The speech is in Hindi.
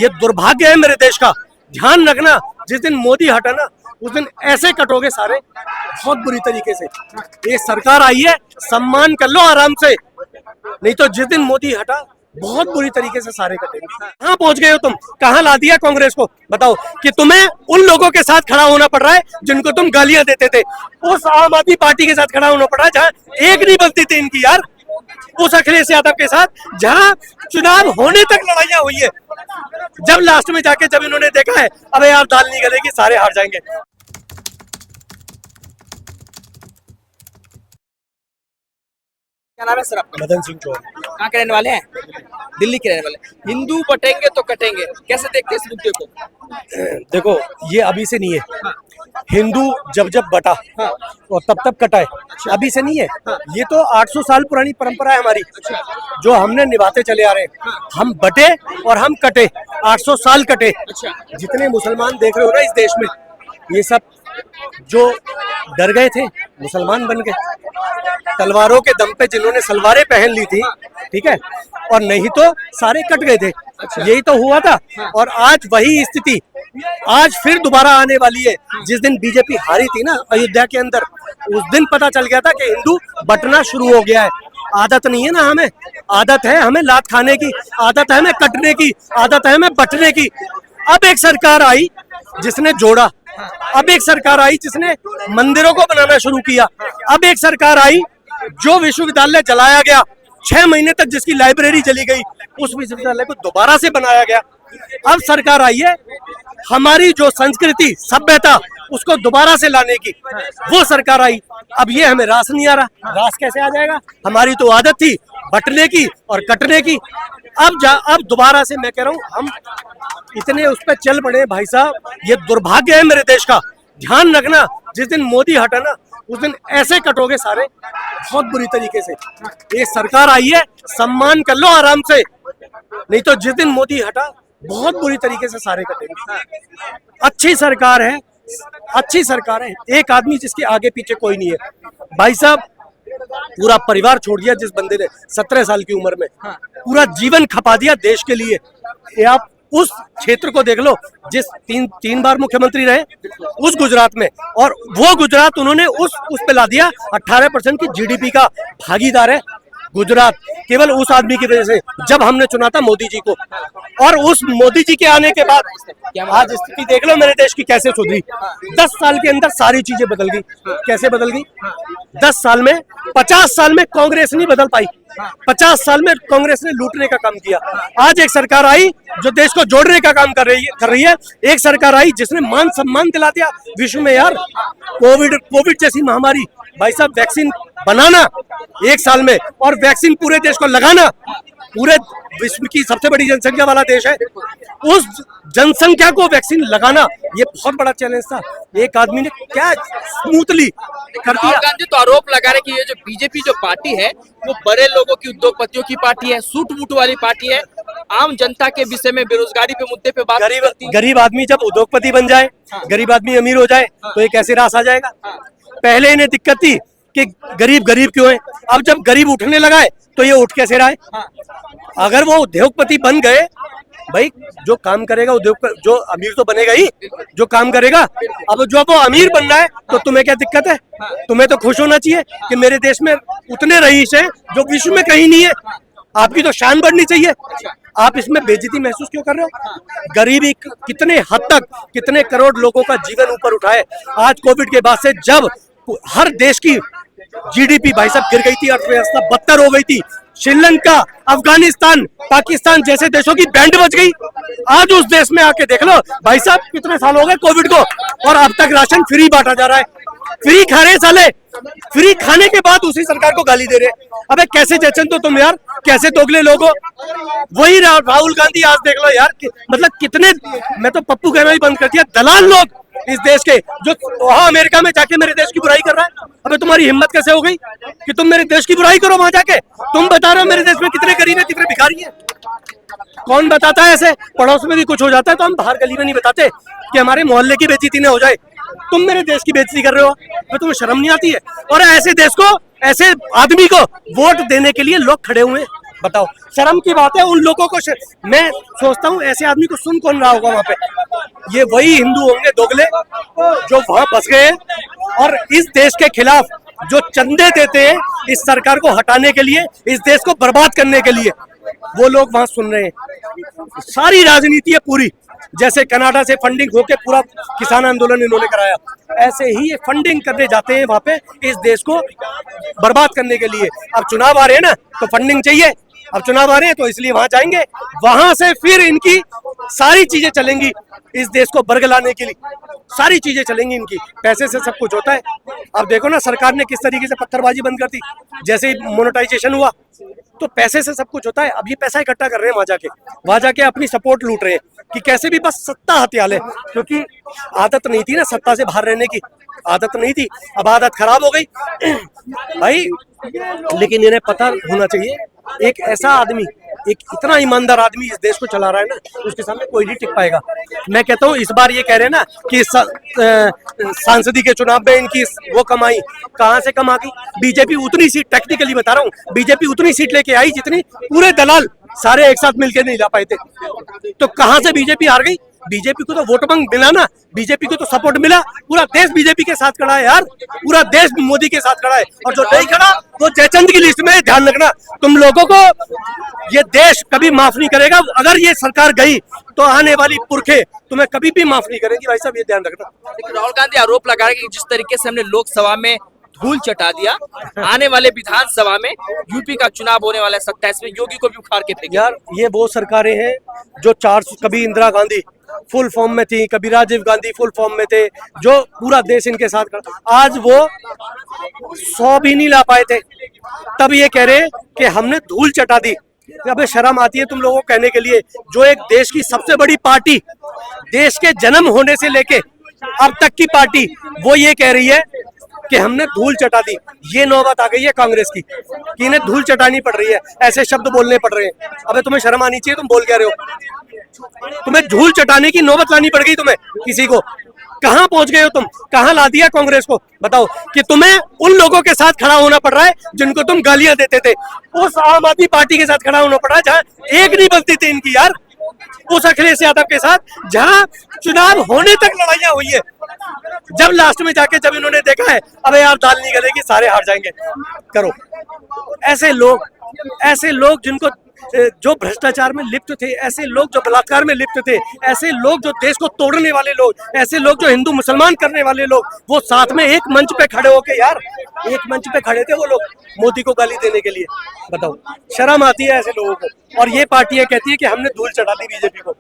ये दुर्भाग्य है मेरे देश का। ध्यान रखना, जिस दिन मोदी हटा ना उस दिन ऐसे कटोगे सारे, बहुत बुरी तरीके से। ये सरकार आई है, सम्मान कर लो आराम से, नहीं तो जिस दिन मोदी हटा बहुत बुरी तरीके से सारे कटेंगे। कहाँ पहुंच गए हो तुम? कहाँ ला दिया कांग्रेस को? बताओ कि तुम्हें उन लोगों के साथ खड़ा होना पड़ रहा है जिनको तुम गालियां देते थे। उस आम आदमी पार्टी के साथ खड़ा होना पड़ रहा है जहाँ एक नहीं बनती थी इनकी यार। उस अखिलेश यादव के साथ जहाँ चुनाव होने तक लड़ाइयां हुई है, जब लास्ट में जाके जब इन्होंने देखा है अबे यार दाल नहीं गलेगी, सारे हार जाएंगे। क्या नाम है सर आपका? मदन सिंह चौहान। कहाँ के रहने वाले हैं? दिल्ली के रहने वाले। हिंदू बटेंगे तो कटेंगे, कैसे देखते हैं इस मुद्दे को? देखो, ये अभी से नहीं है। हिंदू जब जब बटा और तब कटा है, अभी से नहीं है। ये तो 800 साल पुरानी परंपरा है हमारी, जो हमने निभाते चले आ रहे हैं। हम बटे और हम कटे, 800 साल कटे। जितने मुसलमान देख रहे हो ना इस देश में, ये सब जो डर गए थे मुसलमान बन गए। तलवारों के दम पे जिन्होंने सलवारें पहन ली थी, ठीक है, और नहीं तो सारे कट गए थे। यही तो हुआ था। और आज वही स्थिति आज फिर दोबारा आने वाली है। जिस दिन बीजेपी हारी थी ना अयोध्या के अंदर, उस दिन पता चल गया था कि हिंदू बटना शुरू हो गया है। आदत नहीं है ना हमें, आदत है हमें लात खाने की, आदत है हमें कटने की, आदत है हमें बटने की। अब एक सरकार आई जिसने जोड़ा, अब एक सरकार आई जिसने मंदिरों को बनाना शुरू किया, अब एक सरकार आई जो विश्वविद्यालय जलाया गया 6 महीने तक, जिसकी लाइब्रेरी जली गई, उस विश्वविद्यालय को दोबारा से बनाया गया। अब सरकार आई है हमारी जो संस्कृति सभ्यता उसको दोबारा से लाने की, वो सरकार आई। अब ये हमें रास नहीं आ रहा। रास कैसे आ जाएगा? हमारी तो आदत थी बटने की और कटने की। अब दोबारा से मैं कह रहा हूँ, हम इतने उस पर चल पड़े भाई साहब, ये दुर्भाग्य है मेरे देश का। ध्यान रखना, जिस दिन मोदी हटा ना उस दिन ऐसे कटोगे सारे, बहुत बुरी तरीके से। ये सरकार आई है, सम्मान कर लो आराम से, नहीं तो जिस दिन मोदी हटा बहुत बुरी तरीके से सारे कटेंगे। अच्छी सरकार है, अच्छी सरकार है। एक आदमी जिसके आगे पीछे कोई नहीं है भाई साहब। पूरा परिवार छोड़ दिया जिस बंदे ने 17 साल की उम्र में, पूरा जीवन खपा दिया देश के लिए। ये आप उस क्षेत्र को देख लो जिस तीन बार मुख्यमंत्री रहे, उस गुजरात में, और वो गुजरात उन्होंने उस पे ला दिया। 18% की जीडीपी का भागीदार है गुजरात, केवल उस आदमी की वजह से, जब हमने चुना था मोदी जी को। और उस मोदी जी के आने के बाद आज स्थिति देख लो मेरे देश की कैसे सुधरी। 10 साल के अंदर सारी चीजें बदल गई। कैसे बदल गई? 10 साल में, 50 साल में कांग्रेस नहीं बदल पाई। 50 साल में कांग्रेस ने लूटने का काम किया। आज एक सरकार आई जो देश को जोड़ने का काम कर रही है। एक सरकार आई जिसने मान सम्मान दिला दिया विश्व में। यार कोविड जैसी महामारी, भाई साहब वैक्सीन बनाना 1 साल में और वैक्सीन पूरे देश को लगाना, पूरे विश्व की सबसे बड़ी जनसंख्या वाला देश है, उस जनसंख्या को वैक्सीन लगाना, ये बहुत बड़ा चैलेंज था। एक आदमी ने क्या स्मूथली कर दिया। गांधी तो आरोप लगा रहे कि ये जो बीजेपी जो पार्टी है वो बड़े लोगों की, उद्योगपतियों की पार्टी है, सूट बूट वाली पार्टी है। आम जनता के विषय में, बेरोजगारी पे मुद्दे पे बात गरीब आदमी जब उद्योगपति बन जाए, गरीब आदमी अमीर हो जाए, तो ये कैसे रास आ जाएगा? पहले इन्हें दिक्कत थी कि गरीब क्यों है, अब जब गरीब उठने लगा है तो ये उठ कैसे रहा है? अगर वो उद्योगपति बन गए, भाई जो काम करेगा जो अमीर तो बनेगा ही, जो काम करेगा। अब जो वो अमीर बन रहा है तो तुम्हें क्या दिक्कत है? तुम्हें तो खुश होना चाहिए कि मेरे देश में उतने रईस हैं जो विश्व में कहीं नहीं है। आपकी तो शान बढ़नी चाहिए। आप इसमें बेइज्जती महसूस क्यों कर रहे हो? गरीबी कितने हद तक, कितने करोड़ लोगों का जीवन ऊपर उठाए। आज कोविड के बाद से जब हर देश की जीडीपी भाई साहब गिर गई थी, अर्थव्यवस्था बदतर हो गई थी, श्रीलंका, अफगानिस्तान, पाकिस्तान जैसे देशों की बैंड बज गई। आज उस देश में आके देख लो भाई साहब, कितने साल हो गए कोविड को, और अब तक राशन फ्री बांटा जा रहा है। फ्री खा रहे साले, फ्री खाने के बाद उसी सरकार को गाली दे रहे। अबे कैसे जचन तो तुम यार, कैसे दोगले लोगो। वही राहुल गांधी आज देख लो यार, मतलब कितने, मैं तो पप्पू कहना ही बंद कर दिया, दलाल लोग इस देश के, जो वहां अमेरिका में जाके मेरे देश की बुराई कर रहा है। अबे तुम्हारी हिम्मत कैसे हो गई कि तुम मेरे देश की बुराई करो वहां जाके? तुम बता रहे हो मेरे देश में कितने गरीब है, कितने भिखारी है। कौन बताता है ऐसे? पड़ोस में भी कुछ हो जाता है तो हम बाहर गली में नहीं बताते कि हमारे मोहल्ले की बेइज्जती न हो जाए। तुम मेरे देश की बेइज्जती कर रहे हो, तो तुम्हें शर्म नहीं आती है? और ऐसे देश को, ऐसे आदमी को वोट देने के लिए लोग खड़े हुए हैं। बताओ, शर्म की बात है उन लोगों को। मैं सोचता हूँ ऐसे आदमी को सुन कौन रहा होगा वहां पे। ये वही हिंदू होंगे दोगले जो वहां बस गए और इस देश के खिलाफ जो चंदे देते हैं इस सरकार को हटाने के लिए, इस देश को बर्बाद करने के लिए, वो लोग वहां सुन रहे हैं। सारी राजनीति है पूरी, जैसे कनाडा से फंडिंग होके पूरा किसान आंदोलन इन्होंने कराया, ऐसे ही ये फंडिंग करने जाते हैं वहां पे इस देश को बर्बाद करने के लिए। अब चुनाव आ रहे हैं ना, तो फंडिंग चाहिए। अब चुनाव आ रहे हैं तो इसलिए वहां जाएंगे, वहां से फिर इनकी सारी चीजें चलेंगी इस देश को बरगलाने के लिए, सारी चीजें चलेंगी इनकी। पैसे से सब कुछ होता है। अब देखो ना सरकार ने किस तरीके से पत्थरबाजी बंद कर दी जैसे ही मोनेटाइजेशन हुआ, तो पैसे से सब कुछ होता है। अब ये पैसा इकट्ठा कर रहे हैं वहां जाके अपनी सपोर्ट लूट रहे हैं कि कैसे भी बस सत्ता हथिया ले, क्योंकि आदत नहीं थी ना सत्ता से बाहर रहने की, आदत नहीं थी, अब आदत खराब हो गई भाई। लेकिन इन्हें पता होना चाहिए, एक ऐसा आदमी, एक इतना ईमानदार आदमी इस देश को चला रहा है ना, उसके सामने कोई नहीं टिक पाएगा। मैं कहता हूँ इस बार ये कह रहे हैं ना कि सांसदी के चुनाव में इनकी वो कमाई, कहाँ से कमा गई? बीजेपी उतनी सीट, टेक्निकली बता रहा हूँ, बीजेपी उतनी सीट लेके आई जितनी पूरे दलाल सारे एक साथ मिलकर नहीं ला पाए थे। तो कहाँ से बीजेपी हार गई? बीजेपी को तो वोट बैंक मिला ना, बीजेपी को तो सपोर्ट मिला। पूरा देश बीजेपी के साथ खड़ा है यार, पूरा देश मोदी के साथ खड़ा है। और जो नहीं खड़ा वो जयचंद की लिस्ट में। ध्यान रखना, तुम लोगों को ये देश कभी माफ नहीं करेगा। अगर ये सरकार गई तो आने वाली पुरखे तुम्हें कभी भी माफ नहीं करेंगी भाई साहब, ये ध्यान रखना। लेकिन राहुल गांधी आरोप लगा रहे हैं कि जिस तरीके से हमने लोकसभा में धूल चटा दिया, आने वाले विधानसभा में यूपी का चुनाव होने वाला है 27 में, योगी को भी उखाड़ के फेंके। यार ये वो सरकारें हैं जो 400, कभी इंदिरा गांधी फुल फॉर्म में थी, कभी राजीव गांधी फुल फॉर्म में थे, जो पूरा देश इनके साथ खड़ा। आज वो 100 भी नहीं ला पाए थे, तब ये कह रहे हैं कि हमने धूल चटा दी। अबे शर्म आती है तुम लोगों को कहने के लिए, जो एक देश की सबसे बड़ी पार्टी, देश के जन्म होने से लेके अब तक की पार्टी, वो ये कह रही है कि हमने धूल चटा दी। ये नौबत आ गई है कांग्रेस की कि इन्हें धूल चटानी पड़ रही है, ऐसे शब्द बोलने पड़ रहे हैं। अबे तुम्हें शर्म आनी चाहिए, तुम बोल क्या रहे हो? तुम्हें धूल चटाने की नौबत लानी पड़ गई तुम्हें किसी को। कहां पहुंच गए हो तुम? कहां ला दिया कांग्रेस को? बताओ कि तुम्हें उन लोगों के साथ खड़ा होना पड़ रहा है जिनको तुम गालियां देते थे। उस आम आदमी पार्टी के साथ खड़ा होना पड़ रहा है जहां एक नहीं बनती थी इनकी यार, उस अखिलेश यादव के साथ जहां चुनाव होने तक लड़ाइयां हुई है। जब लास्ट में जाके जब इन्होंने देखा है अबे यार दाल नहीं गलेगी, सारे हार जाएंगे, करो। ऐसे लोग जिनको, जो भ्रष्टाचार में लिप्त थे, ऐसे लोग जो बलात्कार में लिप्त थे, ऐसे लोग जो देश को तोड़ने वाले लोग, ऐसे लोग जो हिंदू मुसलमान करने वाले लोग, वो साथ में एक मंच पे खड़े होके यार, एक मंच पे खड़े थे वो लोग मोदी को गाली देने के लिए। बताओ, शर्म आती है ऐसे लोगों को। और ये पार्टियां कहती है कि हमने धूल चढ़ा दी बीजेपी को।